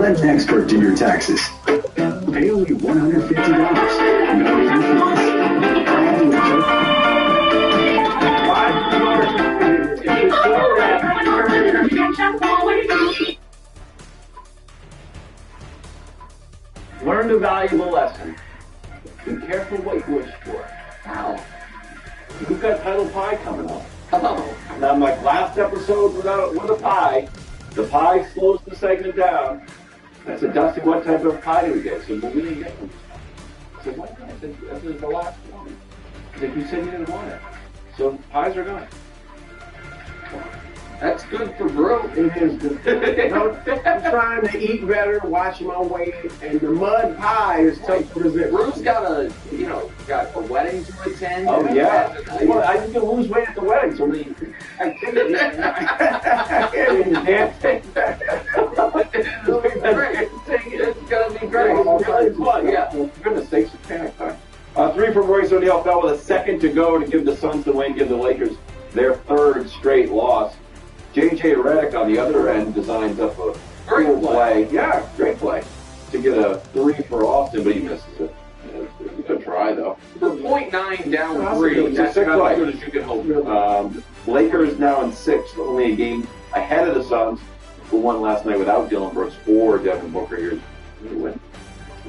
Let an expert do your taxes. Pay only $150. No fees. Learned a valuable lesson. Be careful what you wish for. How? We've got title pie coming up. Oh. Now, my last episode with a pie, the pie slows the segment down. I said, Dusty, what type of pie do we get? He said, well, we didn't get one. I said, why not? I said, this is the last one. He said, you said you didn't want it. So pies are gone. That's good for Brew. It is good. I'm trying to eat better, watch my weight, and the mud pie is tough to resist. Brew's got a wedding to attend. Oh yeah. Well, I can lose weight at the wedding. So many activities. It's gonna be great. It's really fun. Yeah. For goodness sakes, it's panic time. 3 from Royce O'Neal fell with a second to go to give the Suns the win, give the Lakers their 3rd straight loss. J.J. Redick on the other end designs up a great play. Yeah, great play. To get a 3 for Austin, but he misses it. It's a try, though. For .9 down 3, that's about as good as you can hope. Lakers now in 6th, only a game ahead of the Suns, who won last night without Dylan Brooks or Devin Booker. Here's the win.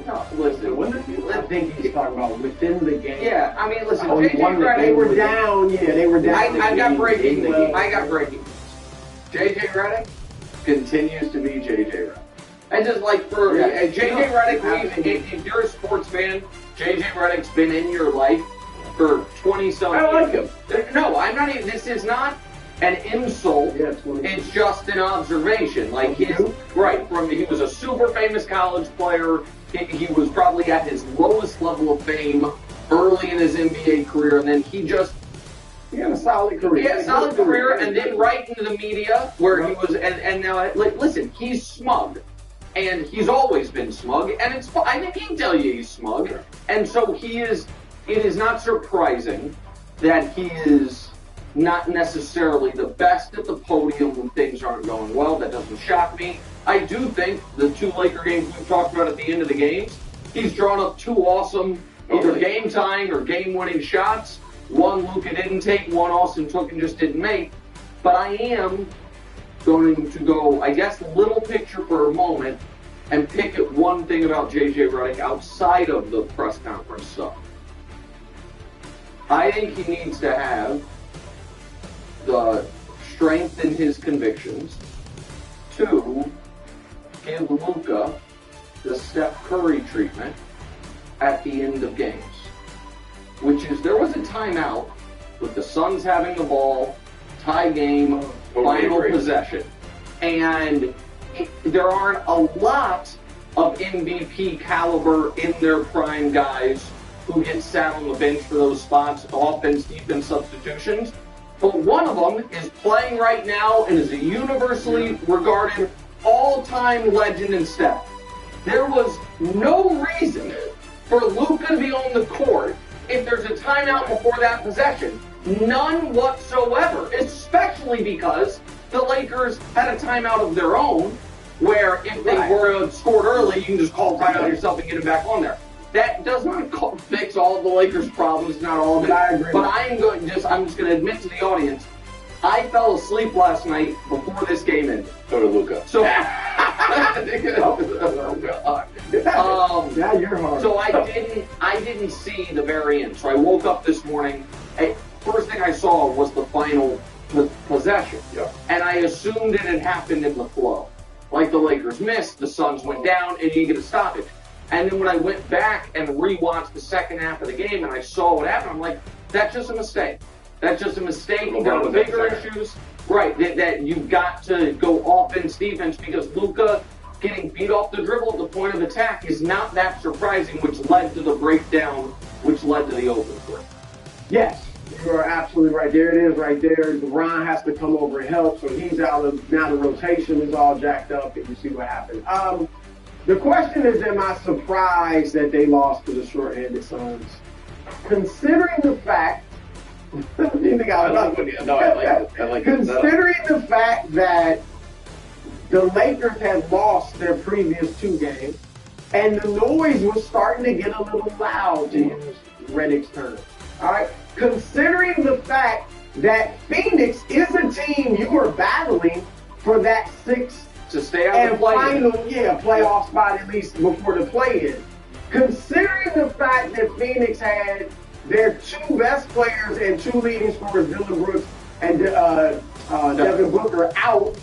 No, listen, I think he's talking about within the game. Yeah, I mean, listen, J.J. Redick, they were down. Yeah, they were down. I got breaking. J.J. Redick continues to be J.J. Redick. And just like for J.J. Redick, if you're a sports fan, J.J. Redick's been in your life for 20-some years. I like him. No, I'm not even, this is not an insult. Yeah, it's just an observation. Like he was a super famous college player. He was probably at his lowest level of fame early in his NBA career, and then he had a solid career. He had a solid career, and then right into the media, where he was, and now, listen, he's smug. And he's always been smug, and it's fine. I can tell you he's smug. And so it is not surprising that he is not necessarily the best at the podium when things aren't going well. That doesn't shock me. I do think the 2 Laker games we've talked about at the end of the games, he's drawn up 2 awesome either game-tying or game-winning shots. One Luka didn't take, one Austin took and just didn't make. But I am going to go, I guess, little picture for a moment and pick at one thing about J.J. Redick outside of the press conference stuff. I think he needs to have the strength in his convictions to give Luka the Steph Curry treatment at the end of games. Which is, there was a timeout with the Suns having the ball, tie game, final possession. And there aren't a lot of MVP caliber in their prime guys who get sat on the bench for those spots, offense, defense substitutions. But one of them is playing right now and is a universally regarded all-time legend in Steph. There was no reason for Luka to be on the court if there's a timeout before that possession. None whatsoever, especially because the Lakers had a timeout of their own where if they were scored early, you can just call timeout yourself and get it back on there. That does not fix all of the Lakers' problems, not all of it. I agree. But I'm just going to admit to the audience, I fell asleep last night before this game ended. So did Luka. So, now you're hard. So I didn't see the very end. So I woke up this morning. First thing I saw was the final possession. Yeah. And I assumed it had happened in the flow. Like the Lakers missed, the Suns went down, and you get a stoppage. And then when I went back and rewatched the second half of the game and I saw what happened, I'm like, that's just a mistake. That's just a mistake. You've got bigger issues. Right, that you've got to go offense, defense, because Luka getting beat off the dribble at the point of attack is not that surprising, which led to the breakdown, which led to the open court. Yes, you are absolutely right. There it is right there. LeBron has to come over and help, so he's out of, now the rotation is all jacked up, and you see what happened. The question is, am I surprised that they lost to the short-handed Suns? Considering the fact, considering the fact that the Lakers had lost their previous 2 games, and the noise was starting to get a little loud, to use Redick's term. All right? Considering the fact that Phoenix is a team you are battling for that 6th To stay out and of the play. final, playoff spot at least before the play-in. Considering the fact that Phoenix had their 2 best players and 2 leading scorers, Dylan Brooks and Devin Booker, out,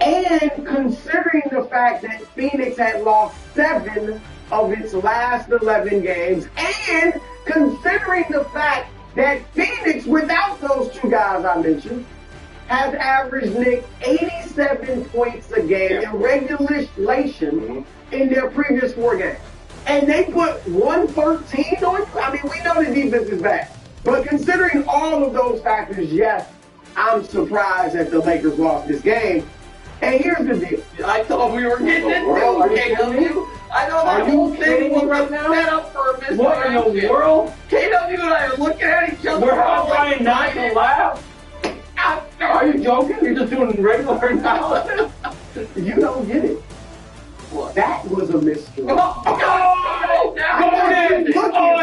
and considering the fact that Phoenix had lost 7 of its last 11 games, and considering the fact that Phoenix, without those 2 guys I mentioned, has averaged, Nick, 87 points a game in regulation in their previous 4 games. And they put 113 on you? I mean, we know the defense is bad. But considering all of those factors, yes, I'm surprised that the Lakers lost this game. And here's the deal. I thought we were getting into KW. I know that whole thing was right now set up for a mismatch. What in the world? KW and I are looking at each other. We're all trying not to laugh. Are you joking? You're just doing regular analysis. You don't get it. What? That was a mystery. Go on! I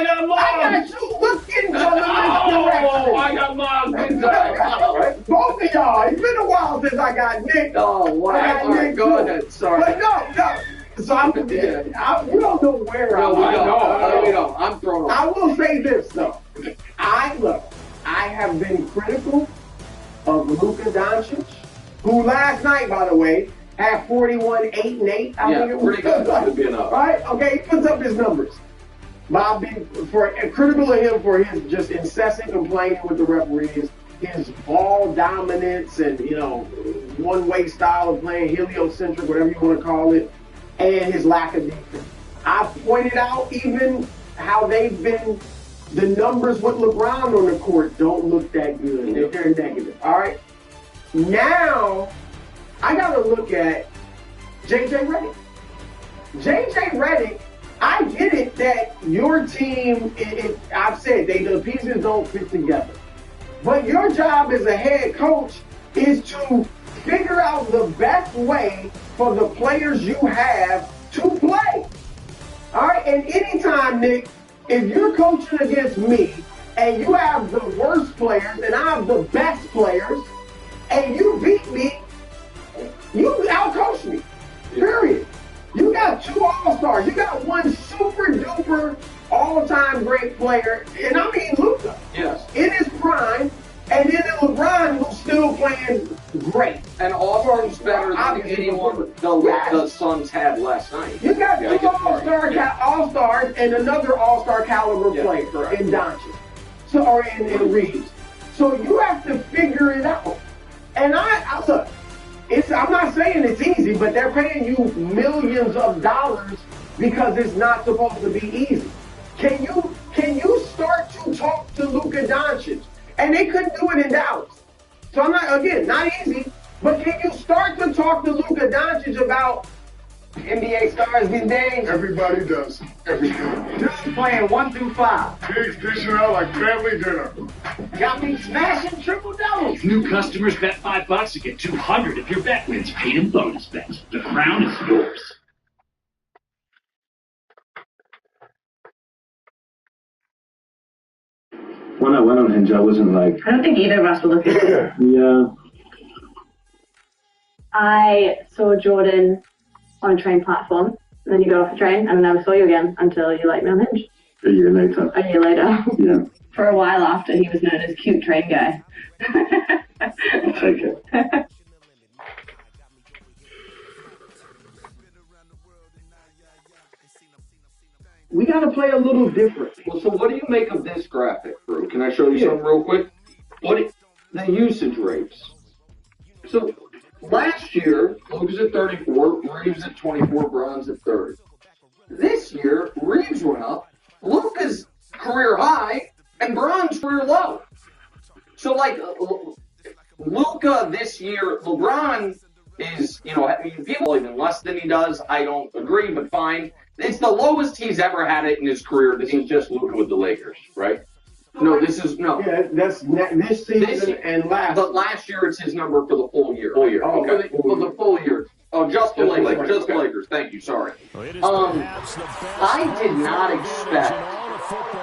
got lost. I got you looking for the Oh, I misdirection. got lost big time. Right? Both of y'all. It's been a while since I got Nick. Oh, wow. I got All right, Nick go too. ahead. Sorry. But no. So we don't know where No, we I'm don't. We don't. I'm thrown off. I will say this though. I have been critical of Luka Doncic, who last night, by the way, had 41, 8 and 8. I think it was pretty good to be enough. Right? Okay, he puts up his numbers. But I've been critical of him for his just incessant complaining with the referees, his ball dominance and, one-way style of playing, heliocentric, whatever you want to call it, and his lack of defense. I've pointed out even how the numbers with LeBron on the court don't look that good. They're negative. All right? Now, I got to look at J.J. Redick. J.J. Redick, I get it that your team, I've said, the pieces don't fit together. But your job as a head coach is to figure out the best way for the players you have to play. All right? And anytime, Nick, if you're coaching against me and you have the worst players and I have the best players and you beat me, you outcoach me. Period. You got 2 all-stars. You got one super-duper all-time great player, and I mean Luka. Yes. In his prime, and then LeBron, who's still playing great. And offense better than anyone the Suns had last night. You got 2 all-stars and another all-star caliber player in Doncic. Or in Reeves. So you have to figure it out. And I look, I'm not saying it's easy, but they're paying you millions of dollars because it's not supposed to be easy. Can you start to talk to Luka Doncic? And they couldn't do it in Dallas. So not easy, but can you start to talk to Luka Doncic about NBA stars these days? Everybody does. Everybody. Just playing 1 through 5. Pigs dishing out like family dinner. Got me smashing triple doubles. New customers bet $5 to get $200 if your bet wins paid in bonus bets. The crown is yours. When I went on Hinge, I wasn't like, I don't think either of us were looking. yeah. I saw Jordan on a train platform, and then you got off the train, and I never saw you again until you liked me on Hinge. A year later. A year later. Yeah. For a while after, he was known as cute train guy. I'll take it. We got to play a little different. Well, so what do you make of this graphic, Drew? Can I show you something real quick? The usage rates. So last year, Luka's at 34, Reeves at 24, Bron's at 30. This year, Reeves went up, Luka's career high, and Bron's career low. So Luka this year, LeBron is, people even less than he does. I don't agree, but fine. It's the lowest he's ever had it in his career. This is just Luka with the Lakers, right? No, this is no. Yeah, that's this season and last. But last year, it's his number for the full year. Oh, For the full year. Oh, just the Just the Lakers. Lakers. Just the Lakers. Thank you. Sorry. I I did not expect,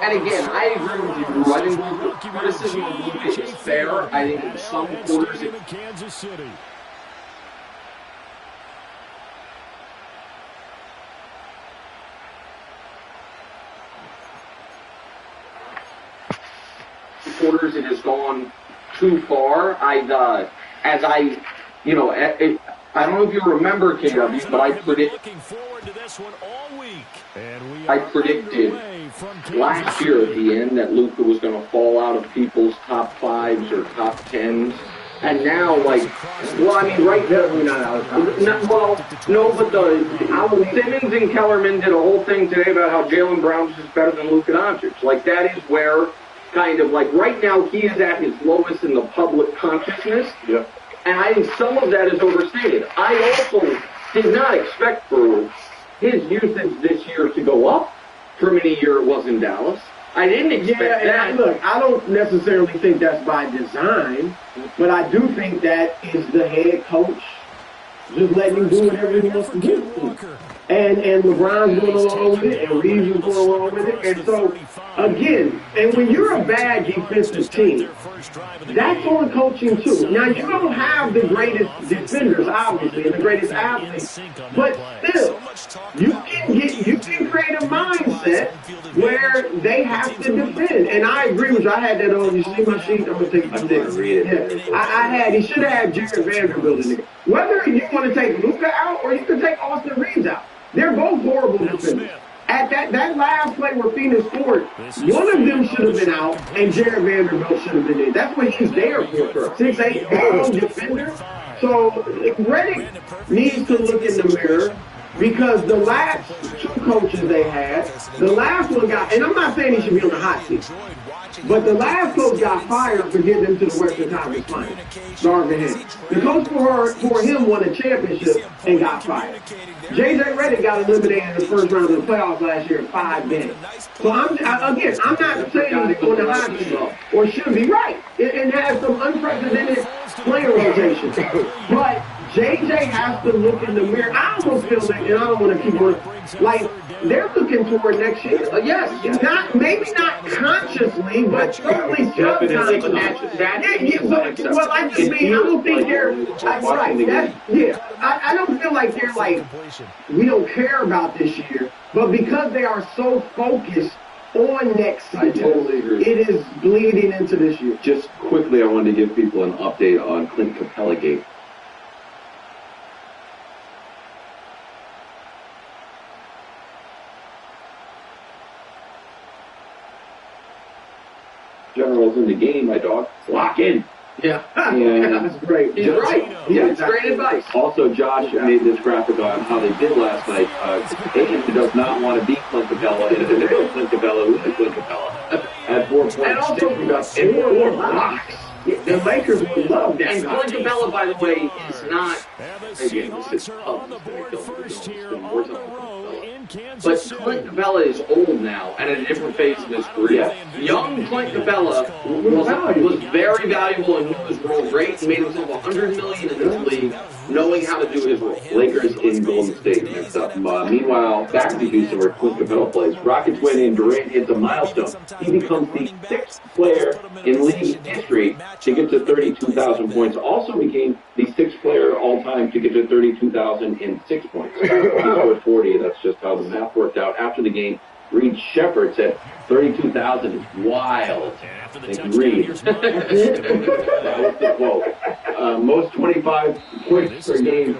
and again, I agree with you. I think the criticism of Luka is fair. I think in some quarters it Kansas City. quarters it has gone too far. I don't know if you remember, KW, but I predicted last year at the end that Luka was going to fall out of people's top 5s or top 10s. And now, right now, Simmons and Kellerman did a whole thing today about how Jaylen Brown's just better than Luka Doncic. Like, that is where kind of like right now he is at his lowest in the public consciousness. Yeah. And I think some of that is overstated. I also did not expect for his usage this year to go up from any year it was in Dallas. I didn't expect that. Look, I don't necessarily think that's by design, but I do think that is the head coach just letting him do whatever he wants to do. And LeBron's going along with it, and Reeves is going along with it. And so, again, and when you're a bad defensive team, that's on coaching too. Now, you don't have the greatest defenders, obviously, and the greatest athletes, but still, you can create a mindset where they have to defend. And I agree with you. I had that on. You see my sheet? I'm going to take it to yeah. He should have had Jared Vanderbilt in there. Whether you want to take Luka out or you can take Austin Reeves out. They're both horrible defenders. At that last play where Phoenix scored, one of them should have been out, and Jared Vanderbilt should have been in. That's what he's there for. 6'8", long defender. So Redick needs to look in the mirror because the last 2 coaches they had, the last one got, and I'm not saying he should be on the hot seat, but the last coach got fired for getting into the Western Conference Finals. Sorry for him. The coach for him won a championship and got fired. J.J. Redick got eliminated in the first round of the playoffs last year in 5 games. So I'm not saying he's on the hot seat or should be right. It has some unprecedented player rotation. But J.J. has to look in the mirror. I almost feel like, and I don't want to keep on, like, they're looking toward next year. Yes. Maybe not consciously, but certainly subconsciously. Well, I just mean, I don't think they're, right, I don't feel like they're like, we don't care about this year, but because they are so focused on next season, I totally agree. It is bleeding into this year. Just quickly, I wanted to give people an update on Clint Capella Gate. General's in the game, my dog. Lock in. Yeah. And that's great. He's right. Yeah, It's great advice. Also, Josh made this graphic on how they did last night. Aiden does not want to beat Clint Capella, and it's a real Clint Capella with the Clint Capella at 4 points. And also, 4 blocks. The Lakers would love that. And Clint Capella, by the way, is not, again, this is but Clint Capella is old now and at a different phase of his career. Young Clint Capella was very valuable and knew his role great. He made himself $100 million in this league, knowing how to do his role. Lakers in Golden State mixed up. Meanwhile, back to Houston where Clint Capella plays. Rockets win and Durant hits a milestone. He becomes the 6th player in league history to get to 32,000 points. Also became the 6th player all time to get to 32,006 points. He scored 40. That's just how the math worked out. After the game, Reed Shepard said 32,000 is wild. And Reed. That was the quote. Most 25 points per game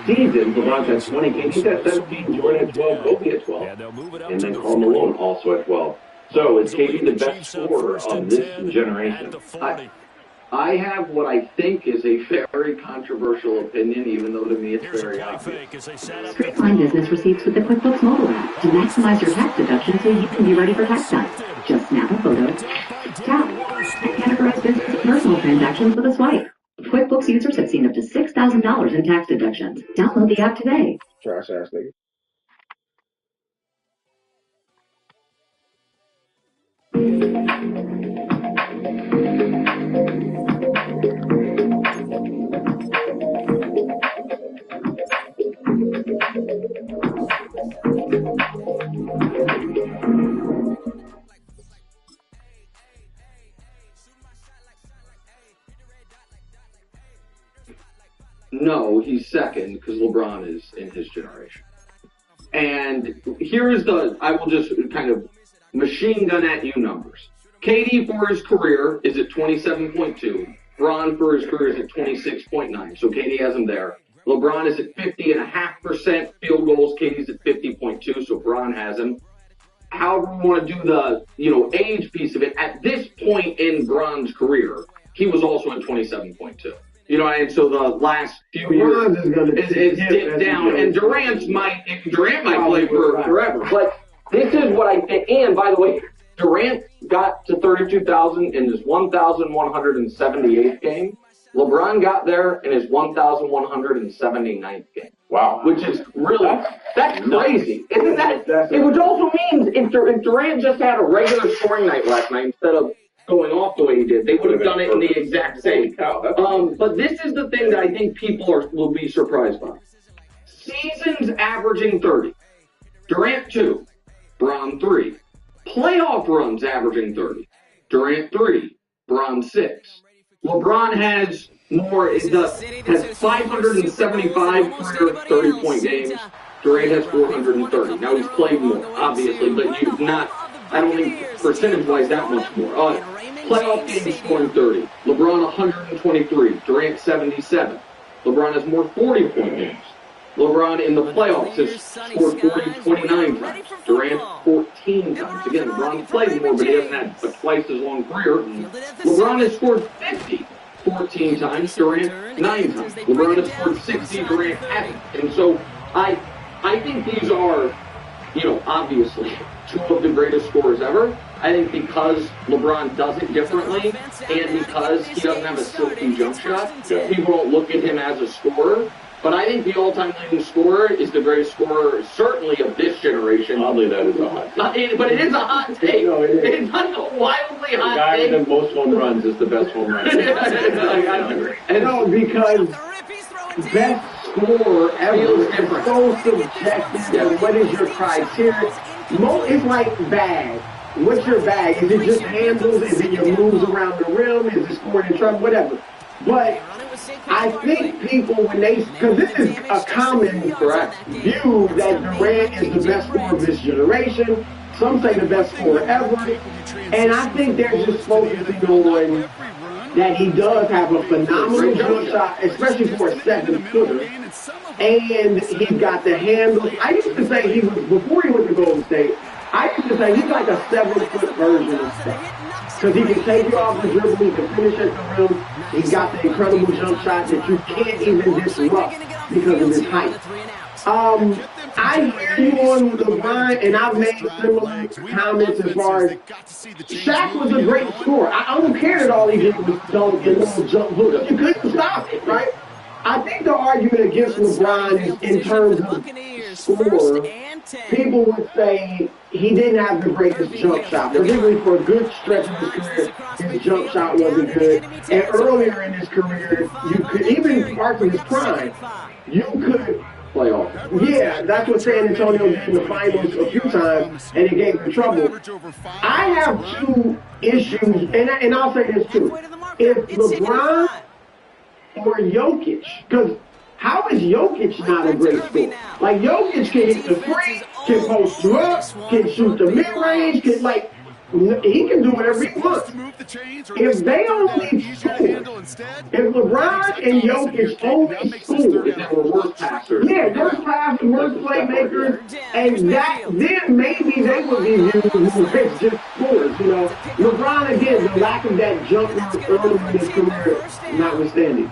season. LeBron had 20 games. He's at 17. Jordan at 12. Kobe at 12. And then Karl Malone also at 12. So is KD the best scorer of this generation? I have what I think is a very controversial opinion, even though to me it's very obvious. Streamline business receipts with the QuickBooks mobile app to maximize your tax deduction so you can be ready for tax time. Just snap a photo, tap, and categorize business and personal transactions with a swipe. QuickBooks users have seen up to $6,000 in tax deductions. Download the app today. Trash ass nigga. No, he's second because LeBron is in his generation. And here's I will just kind of machine gun at you numbers. KD for his career is at 27.2. Bron for his career is at 26.9. So KD has him there. LeBron is at 50.5% field goals. KD's at 50.2. So Bron has him. However, we want to do the, age piece of it. At this point in Bron's career, he was also at 27.2. And so the last few years is dipped down, and Durant might play forever. But this is what I think. And by the way, Durant got to 32,000 in his 1,178th game. LeBron got there in his 1,179th game. Wow. Which is really, that's crazy. Isn't that? Which also means if Durant just had a regular scoring night last night instead of going off the way he did, they would have done it in the exact same. But this is the thing that I think people will be surprised by. Seasons averaging 30. Durant 2. Bron 3. Playoff runs averaging 30. Durant 3. Bron 6. LeBron has more, has 575 career 30-point games. Durant has 430. Now he's played more, obviously, but you've not, I don't think percentage-wise that much more. Playoff games scoring 30. LeBron 123. Durant 77. LeBron has more 40-point games. LeBron in the playoffs has scored 29 times. Durant 14 times. Again, LeBron played more, but he hasn't had a twice as long career. LeBron has scored 50 14 times. Durant 9 times. LeBron has scored 60. Durant hasn't. And so I think these are, obviously two of the greatest scorers ever. I think because LeBron does it differently and because he doesn't have a silky jump shot, people don't look at him as a scorer. But I think the all-time leading scorer is the greatest scorer, certainly of this generation. Oddly, that is a hot take. But it is a hot take. No, it is. It's not a wildly hot take. The guy with the most home runs is the best home run. Because best scorer ever is so subjective. And what is your criteria? It's like bag. What's your bag? Is it just handles? Is it your moves around the rim? Is it scoring in trouble? Whatever. But I think people, because this is a common view that Durant is the best scorer of this generation. Some say the best scorer ever. And I think they're just focusing on that he does have a phenomenal jump shot, especially for a 7-footer. And he's got the handle. I used to say before he went to Golden State, I used to say he's like a 7-foot version of Steph. Because he can take you off the dribble, he can finish at the rim. He's got the incredible jump shot that you can't even disrupt because of his height. I hear you on LeBron, and I've made similar comments as far as Shaq was a great scorer. I don't care that all he did was dunk and little jump hooks. You couldn't stop it, right? I think the argument against LeBron is in terms of score. People would say he didn't have the greatest jump shot, particularly for a good stretch of his career. His jump shot wasn't good. And earlier in his career, you could, even parts of his prime, you could play off. Yeah, that's what San Antonio did in the finals a few times, and it gave them trouble. I have two issues, and I'll say this too. If LeBron or Jokic, because how is Jokic not a great scorer? Like, Jokic can hit the three, can post you up, can shoot the mid-range, he can do whatever he wants. If they only score, if LeBron and Jokic only score, they're worse passers. Yeah, worse passers, worse playmakers, and then maybe they would be viewed as just scorers, LeBron, again, the lack of that jump early in his career, notwithstanding.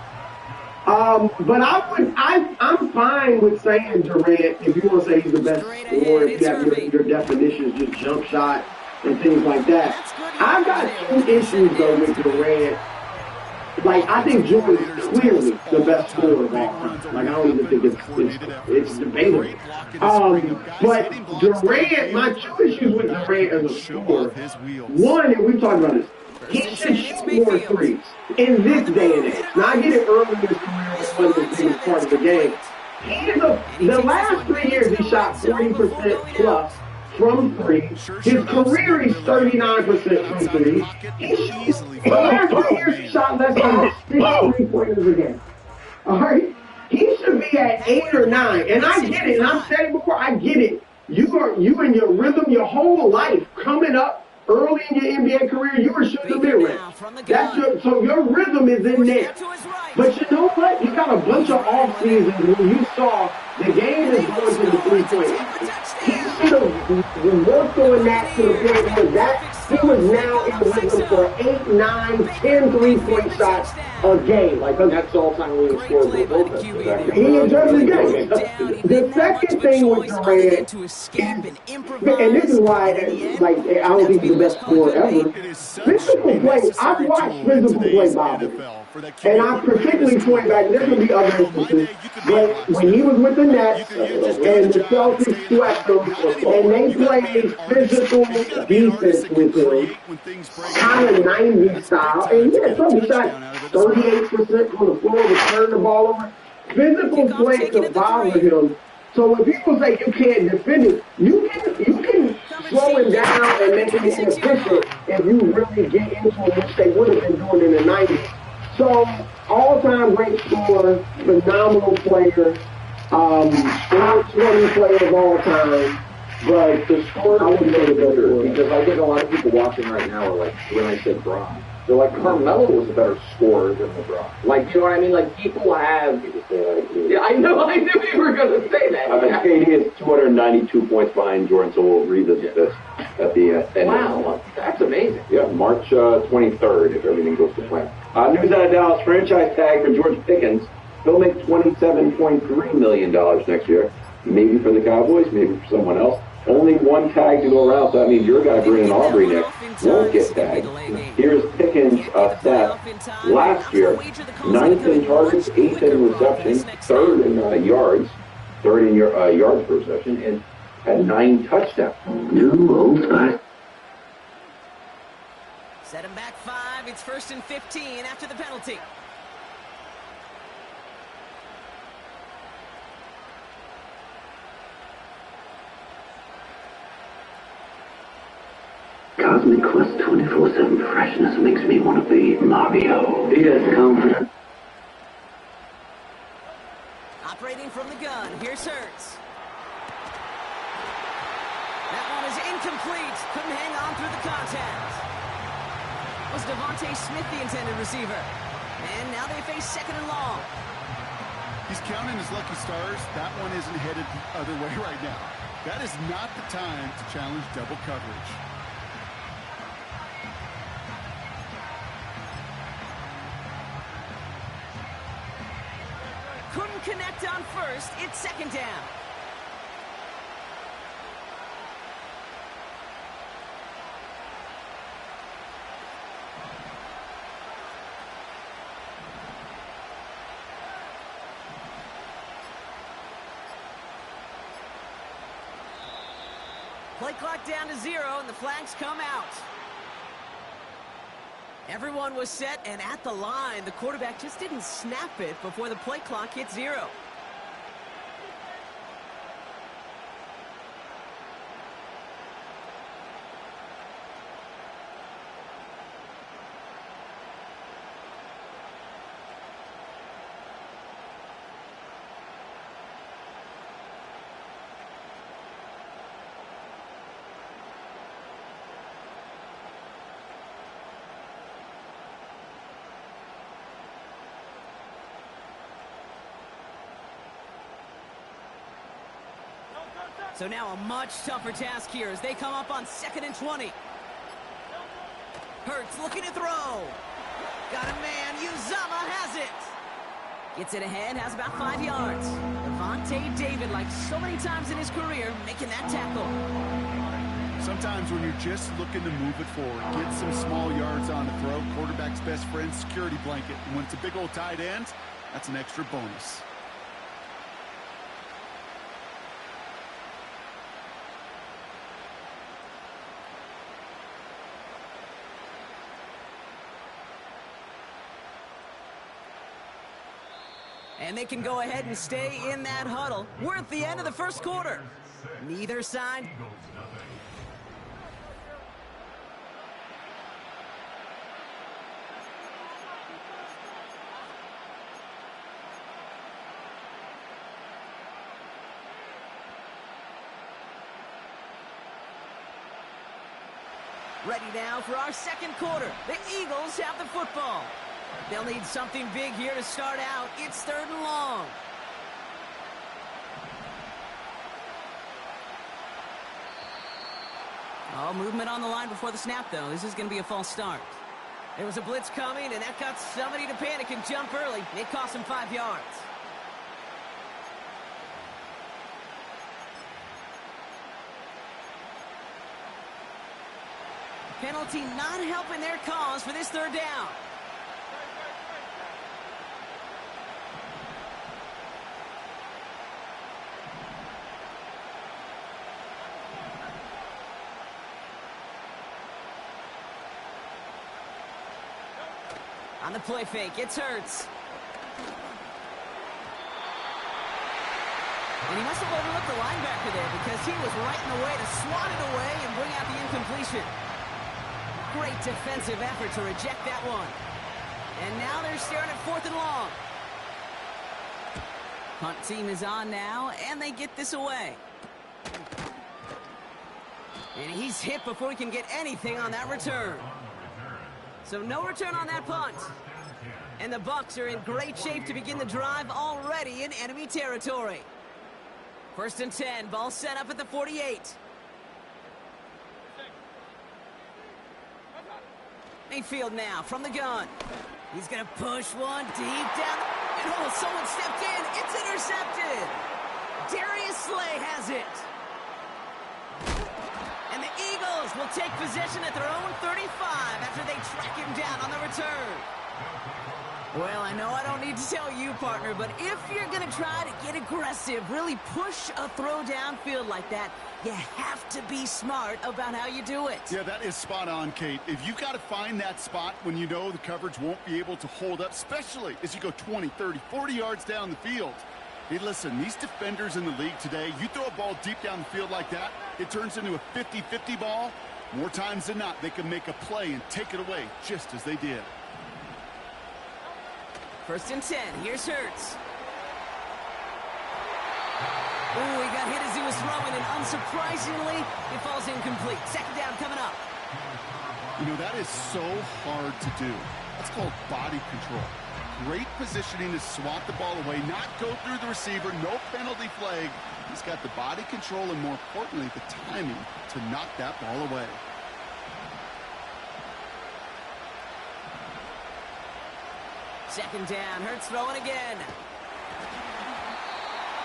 But I'm fine with saying Durant, if you want to say he's the best scorer, if you have your definitions, just jump shot and things like that. I've got two issues, though, with Durant. Like, I think Jordan is clearly the best scorer of all time. Like, I don't even think it's debatable. But Durant, my two issues with Durant as a scorer, one, and we've talked about this, he should shoot more threes in this day and age. Now, I get it early in his career, it wasn't the biggest part of the game. The last 3 years, he shot 40% plus from three. His career, he's 39% from three. The last 3 years, he shot less than 6 3-pointers a game. All right? He should be at 8 or 9. And I get it. And I've said it before. I get it. You in your rhythm your whole life coming up early in your NBA career, you were shooting the mid-range. So your rhythm is in there. But you know what? You got a bunch of off seasons when you saw the game is going to the 3-point line. He should have worked on that to the point where he was now in rhythm for 8, 9, 10 3-point shots a game. Like that's all-time leading scorer for both of us. He adjusted the game. The second thing with Durant is, and this is why, like, I don't think he's the best scorer ever. Physical play. I've watched physical play bother me. And I particularly point back, there could be other instances, but when he was with the Nets and the Celtics swept them, and they played physical defense with him, kind of 90s style, and yeah, so he shot 38% from the floor, return the ball over. Physical play could bother him. So when people say you can't defend it, you can slow him down and make him inefficient if you really get into it, which they would have been doing in the 90s. So, all-time great scorer, phenomenal player, top 20 player of all time. But the score, I wouldn't say the better, because I think a lot of people watching right now are like, when I said Bron, they're like, Carmelo was a better scorer than LeBron. Like, you know what I mean? Like, people have... Yeah, I knew you were going to say that. KD is 292 points behind Jordan, so we'll revisit this at the end. Wow, that's amazing. Yeah, March 23rd, if everything goes to plan. News out of Dallas, franchise tag for George Pickens. He'll make $27.3 million next year. Maybe for the Cowboys, maybe for someone else. Only one tag to go around, so that means your guy, Brandon Aubrey, next won't get tagged. Here's Pickens' stat. Last year, 9th in targets, 8th in reception, 3rd in yards, 3rd in yards per reception, and had 9 touchdowns. New old spot. Set him back 5. It's 1st and 15 after the penalty. Cosmic Quest 24/7 freshness makes me want to be Mario. He is confident. Operating from the gun. Here's Hurts. That one is incomplete. Couldn't hang on through the contact. Was Devontae Smith the intended receiver? And now they face 2nd and long. He's counting his lucky stars. That one isn't headed the other way right now. That is not the time to challenge double coverage. Couldn't connect on 1st. It's 2nd down. Play clock down to 0, and the flags come out. Everyone was set and at the line. The quarterback just didn't snap it before the play clock hit 0. So now a much tougher task here as they come up on 2nd and 20. Hurts looking to throw. Got a man. Uzama has it. Gets it ahead, has about 5 yards. Devontae David, like so many times in his career, making that tackle. Sometimes when you're just looking to move it forward, get some small yards on the throw, quarterback's best friend, security blanket. And when it's a big old tight end, that's an extra bonus. And they can go ahead and stay in that huddle. We're at the end of the 1st quarter. Neither side. Ready now for our second quarter. The Eagles have the football. They'll need something big here to start out. It's 3rd and long. Oh, movement on the line before the snap, though. This is going to be a false start. There was a blitz coming, and that got somebody to panic and jump early. It cost him 5 yards. Penalty not helping their cause for this 3rd down. On the play fake, it's Hurts. And he must have overlooked the linebacker there because he was right in the way to swat it away and bring out the incompletion. Great defensive effort to reject that one. And now they're staring at 4th and long. Punt team is on now, and they get this away. And he's hit before he can get anything on that return. So no return on that punt. And the Bucs are in great shape to begin the drive already in enemy territory. 1st and 10, ball set up at the 48. Mayfield now from the gun. He's going to push one deep down. And oh, someone stepped in. It's intercepted. Darius Slay has it. And the Eagles will take possession at their own 35 after they track him down on the return. Well, I know I don't need to tell you, partner, but if you're going to try to get aggressive, really push a throw downfield like that, you have to be smart about how you do it. Yeah, that is spot on, Kate. If you've got to find that spot when you know the coverage won't be able to hold up, especially as you go 20, 30, 40 yards down the field. Hey, listen, these defenders in the league today, you throw a ball deep down the field like that, it turns into a 50-50 ball. More times than not, they can make a play and take it away just as they did. 1st and 10. Here's Hurts. Ooh, he got hit as he was throwing, and unsurprisingly, it falls incomplete. 2nd down coming up. You know, that is so hard to do. That's called body control. Great positioning to swat the ball away, not go through the receiver, no penalty flag. He's got the body control and, more importantly, the timing to knock that ball away. Second down, Hurts throwing again.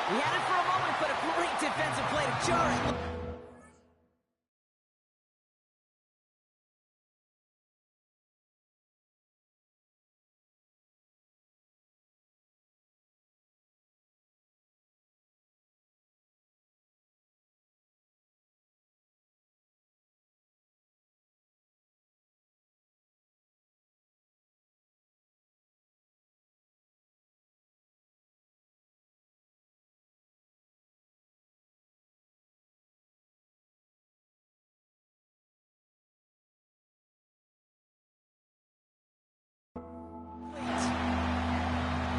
He had it for a moment, but a great defensive play to jar it.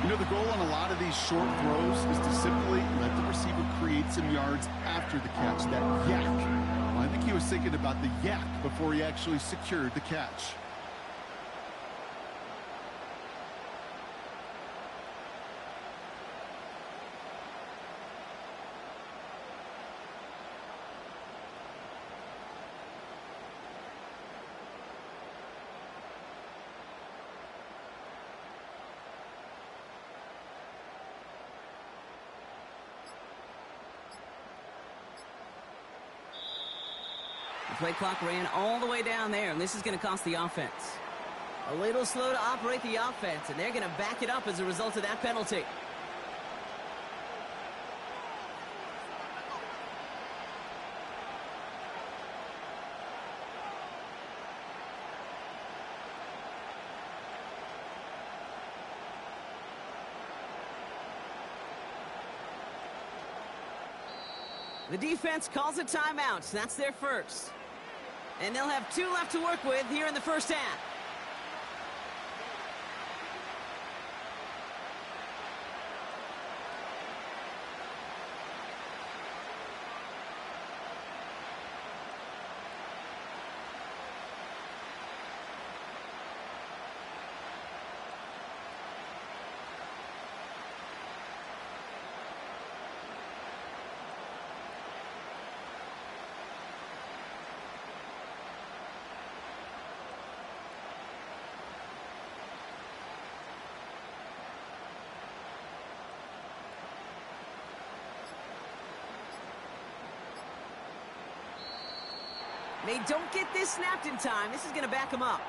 You know, the goal on a lot of these short throws is to simply let the receiver create some yards after the catch, that yak. Well, I think he was thinking about the yak before he actually secured the catch. The play clock ran all the way down there, and this is going to cost the offense. A little slow to operate the offense, and they're going to back it up as a result of that penalty. The defense calls a timeout. That's their first. And they'll have 2 left to work with here in the first half. They don't get this snapped in time. This is going to back them up.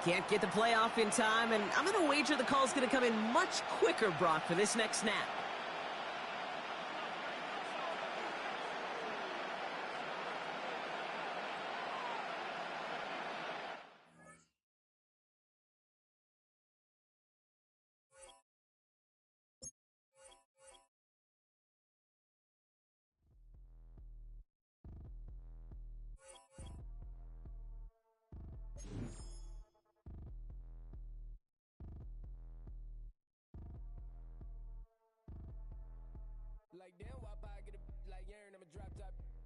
Can't get the playoff in time, and I'm going to wager the call's going to come in much quicker, Brock, for this next snap. Like damn, why I get a like Aaron, I'm a drop top.